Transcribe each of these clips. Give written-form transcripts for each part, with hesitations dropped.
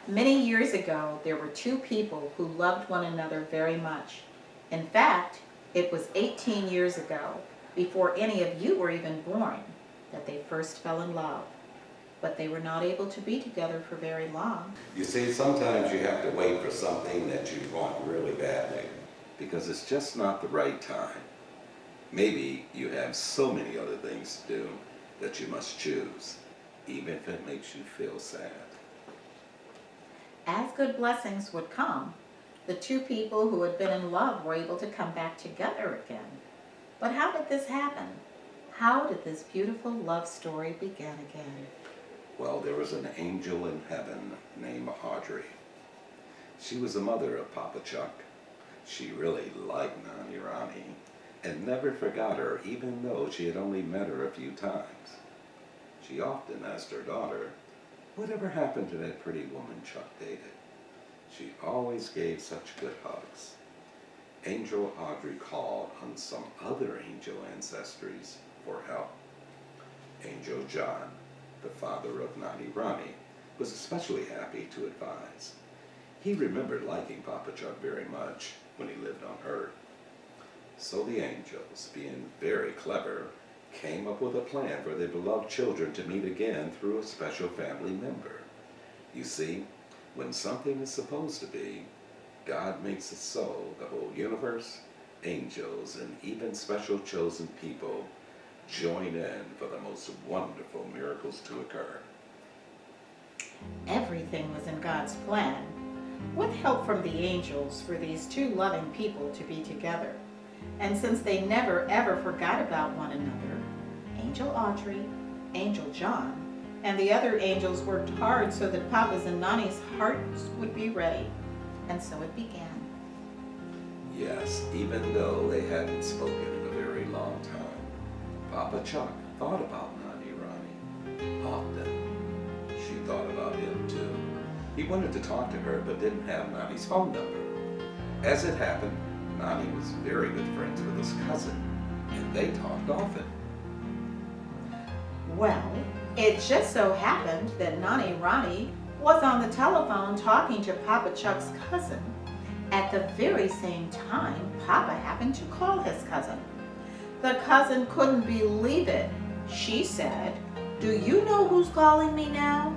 Many years ago, there were two people who loved one another very much. In fact, it was 18 years ago, before any of you were even born, that they first fell in love. But they were not able to be together for very long. You see, sometimes you have to wait for something that you want really badly, because it's just not the right time. Maybe you have so many other things to do that you must choose, even if it makes you feel sad. As good blessings would come, the two people who had been in love were able to come back together again. But how did this happen? How did this beautiful love story begin again? Well, there was an angel in heaven named Audrey. She was the mother of Papa Chuck. She really liked Nani Rani and never forgot her, even though she had only met her a few times. She often asked her daughter, "Whatever happened to that pretty woman Chuck dated?" She always gave such good hugs. Angel Audrey called on some other angel ancestries for help. Angel John, the father of Nani Rani, was especially happy to advise. He remembered liking Papa Chuck very much when he lived on Earth. So the angels, being very clever, came up with a plan for their beloved children to meet again through a special family member. You see, when something is supposed to be, God makes it so the whole universe, angels, and even special chosen people join in for the most wonderful miracles to occur. Everything was in God's plan, with help from the angels for these two loving people to be together. And since they never ever forgot about one another, Angel Audrey, Angel John, and the other angels worked hard so that Papa's and Nani's hearts would be ready. And so it began. Yes, even though they hadn't spoken in a very long time, Papa Chuck thought about Nani Rani. Often, she thought about him too. He wanted to talk to her, but didn't have Nani's phone number. As it happened, Nani was very good friends with his cousin, and they talked often. Well, it just so happened that Nani Rani was on the telephone talking to Papa Chuck's cousin. At the very same time, Papa happened to call his cousin. The cousin couldn't believe it. She said, "Do you know who's calling me now?"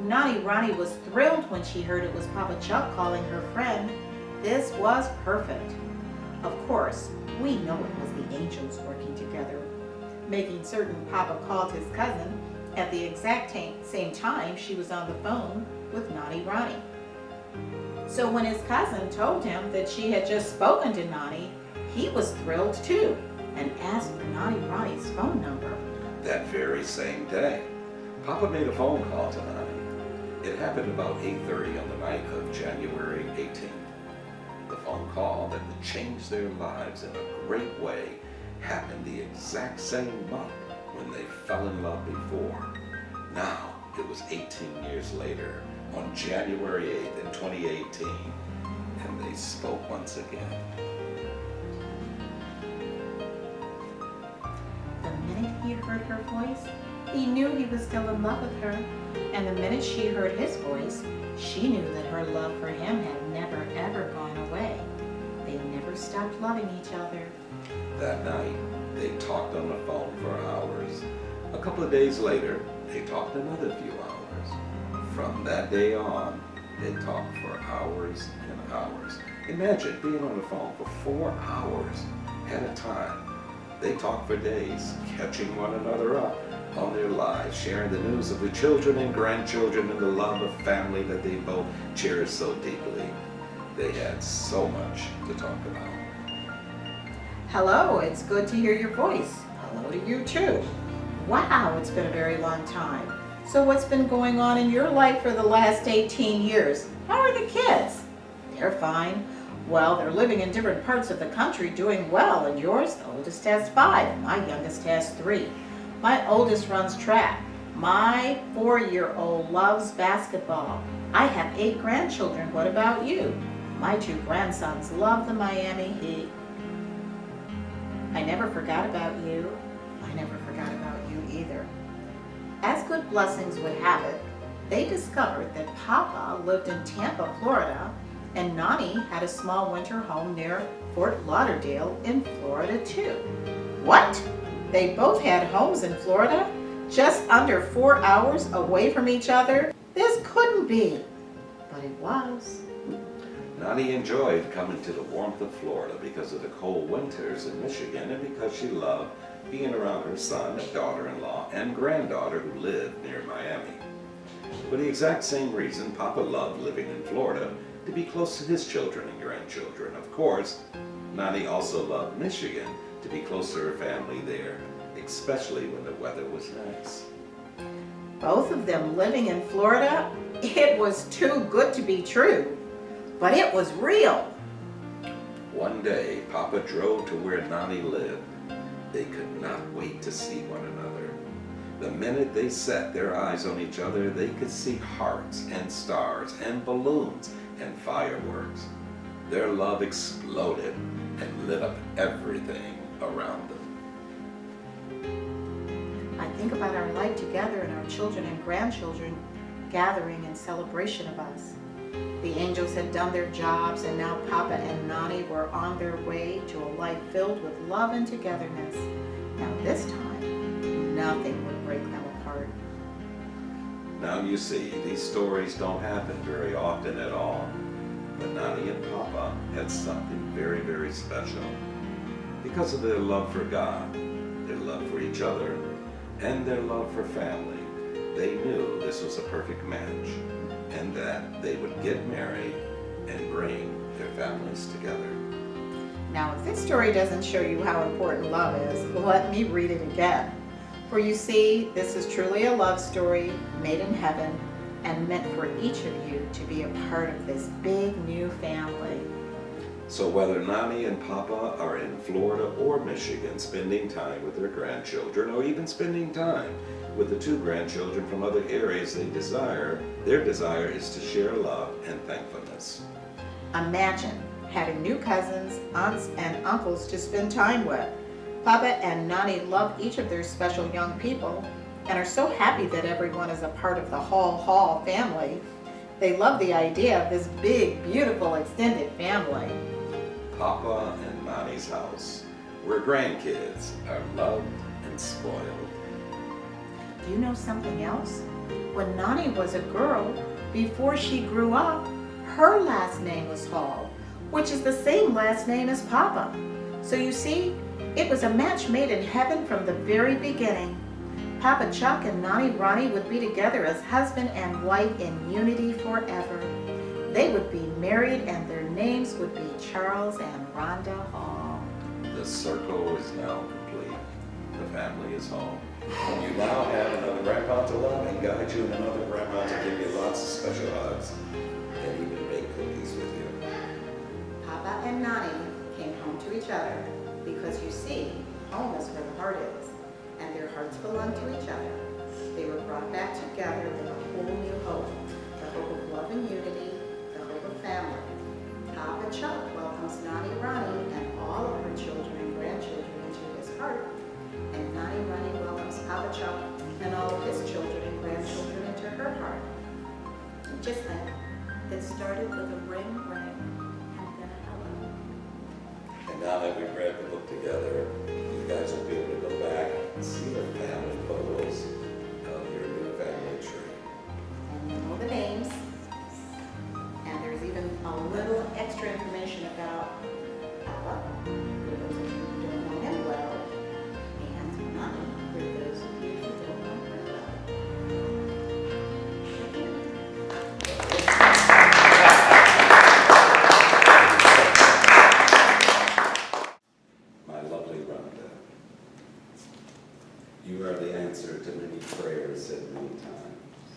Nani Rani was thrilled when she heard it was Papa Chuck calling her friend. This was perfect. Of course, we know it was the angels working together, making certain Papa called his cousin at the exact same time she was on the phone with Nani Rani. So when his cousin told him that she had just spoken to Nani, he was thrilled too and asked for Nani Rani's phone number. That very same day, Papa made a phone call to Nani. It happened about 8:30 on the night of January 18th. The phone call that would change their lives in a great way happened the exact same month when they fell in love before. Now, it was 18 years later, on January 8th in 2018, and they spoke once again. The minute he heard her voice, he knew he was still in love with her. And the minute she heard his voice, she knew that her love for him had never ever gone away. They never stopped loving each other. That night, they talked on the phone for hours. A couple of days later, they talked another few hours. From that day on, they talked for hours and hours. Imagine being on the phone for 4 hours at a time. They talked for days, catching one another up on their lives, sharing the news of the children and grandchildren and the love of family that they both cherished so deeply. They had so much to talk about. Hello, it's good to hear your voice. Hello to you too. Wow, it's been a very long time. So what's been going on in your life for the last 18 years? How are the kids? They're fine. Well, they're living in different parts of the country doing well, and yours, the oldest has 5, and my youngest has 3. My oldest runs track. My 4-year-old loves basketball. I have 8 grandchildren. What about you? My 2 grandsons love the Miami Heat. I never forgot about you. I never forgot about you either. As good blessings would have it, they discovered that Papa lived in Tampa, Florida, and Nani had a small winter home near Fort Lauderdale in Florida too. What? They both had homes in Florida, just under 4 hours away from each other? This couldn't be, but it was. Nani enjoyed coming to the warmth of Florida because of the cold winters in Michigan and because she loved being around her son, daughter-in-law, and granddaughter who lived near Miami. For the exact same reason, Papa loved living in Florida, to be close to his children and grandchildren. Of course, Nani also loved Michigan, to be close to her family there, especially when the weather was nice. Both of them living in Florida, it was too good to be true, but it was real. One day, Papa drove to where Nani lived. They could not wait to see one another. The minute they set their eyes on each other, they could see hearts and stars and balloons and fireworks. Their love exploded and lit up everything around them. I think about our life together and our children and grandchildren gathering in celebration of us. The angels had done their jobs, and now Papa and Nani were on their way to a life filled with love and togetherness. Now this time, nothing would break them apart. Now you see, these stories don't happen very often at all. But Nani and Papa had something very, very special. Because of their love for God, their love for each other, and their love for family, they knew this was a perfect match, and that they would get married and bring their families together. Now, if this story doesn't show you how important love is, let me read it again. For you see, this is truly a love story made in heaven and meant for each of you to be a part of this big new family. So whether Nani and Papa are in Florida or Michigan spending time with their grandchildren, or even spending time with the two grandchildren from other areas their desire is to share love and thankfulness. Imagine having new cousins, aunts, and uncles to spend time with. Papa and Nani love each of their special young people and are so happy that everyone is a part of the Hall family. They love the idea of this big, beautiful, extended family. Papa and Nani's house, where grandkids are loved and spoiled. Do you know something else? When Nani was a girl, before she grew up, her last name was Hall, which is the same last name as Papa. So you see, it was a match made in heaven from the very beginning. Papa Chuck and Nani Ronnie would be together as husband and wife in unity forever. They would be married and their names would be Charles and Rhonda Hall. The circle is now complete. The family is home. You now have another grandpa to love and guide you, and another grandma to give you lots of special hugs and even bake cookies with you. Papa and Nani came home to each other because you see, home is where the heart is, and their hearts belong to each other. They were brought back together with a whole new hope, the hope of love and unity, the hope of family. Papa Chuck welcomes Nani Ronnie and all of her children and grandchildren into his heart, and Nani Ronnie welcomes Papa Chuck and all of his children and grandchildren into her heart. Just like it started with a ring, and then a hello. And now that we've read the book together, you guys will be able to go back and see the family photos of your new family tree. And you know the names. And there's even a little extra information about Papa, for those of you who don't know him well, and Nani, for those of you who don't know her well. My lovely Rhonda, you are the answer to many prayers said many times,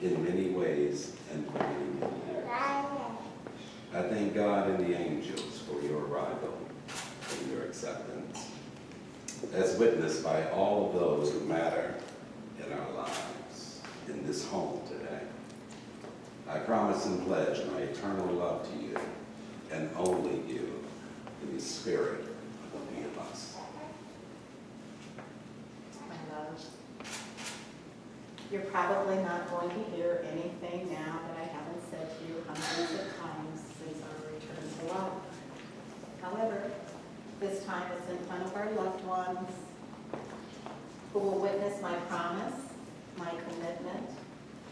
in many ways and for many years. I thank God and the angels for your arrival and your acceptance, as witnessed by all of those who matter in our lives in this home today. I promise and pledge my eternal love to you and only you in the spirit of the three of us. My love, You're probably not going to hear anything now that I haven't said to you hundreds of times since our return to life. However, this time it's in front of our loved ones who will witness my promise, my commitment,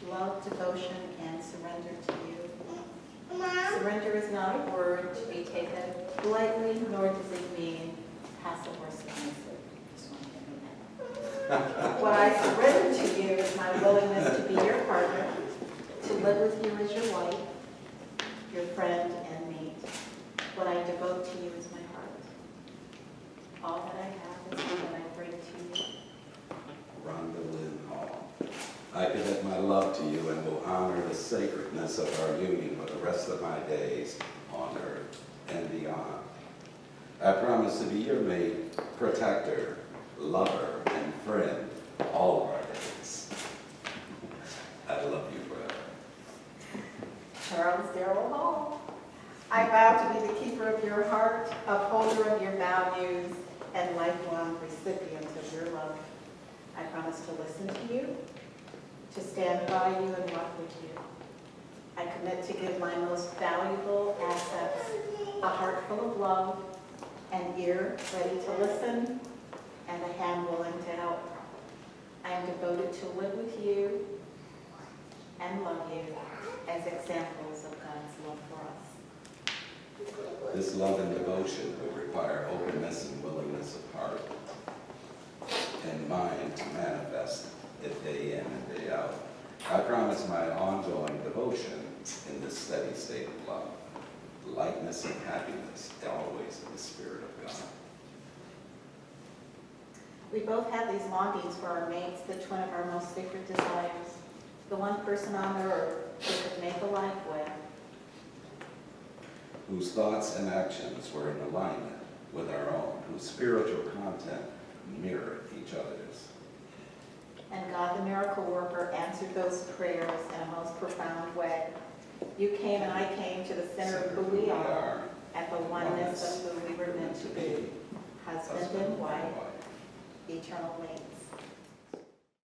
love, devotion, and surrender to you. Surrender is not a word to be taken lightly, nor does it mean passive or submissive. Just want to get that. What I surrender to you is my willingness to be your partner, to live with you as your wife, your friend, and mate. What I devote to you is my heart. All that I have is what I bring to you. Rhonda Lynn Hall. I commit my love to you and will honor the sacredness of our union for the rest of my days on earth and beyond. I promise to be your mate, protector, lover, and friend all of our days. I love you forever. Charles Darrell Hall. I vow to be the keeper of your heart, upholder of your values, and lifelong recipient of your love. I promise to listen to you, to stand by you and walk with you. I commit to give my most valuable assets, a heart full of love, an ear ready to listen, and a hand willing to help. I am devoted to live with you and love you as examples of God's love for us. This love and devotion will require openness and willingness of heart and mind to manifest it day in and day out. I promise my ongoing devotion in this steady state of love, lightness and happiness, always in the Spirit of God. We both have these longings for our mates, the twin of our most sacred desires, the one person on earth who could make a life with, whose thoughts and actions were in alignment with our own, whose spiritual content mirrored each other's. And God, the miracle worker, answered those prayers in a most profound way. You came and I came to the center of who we are at the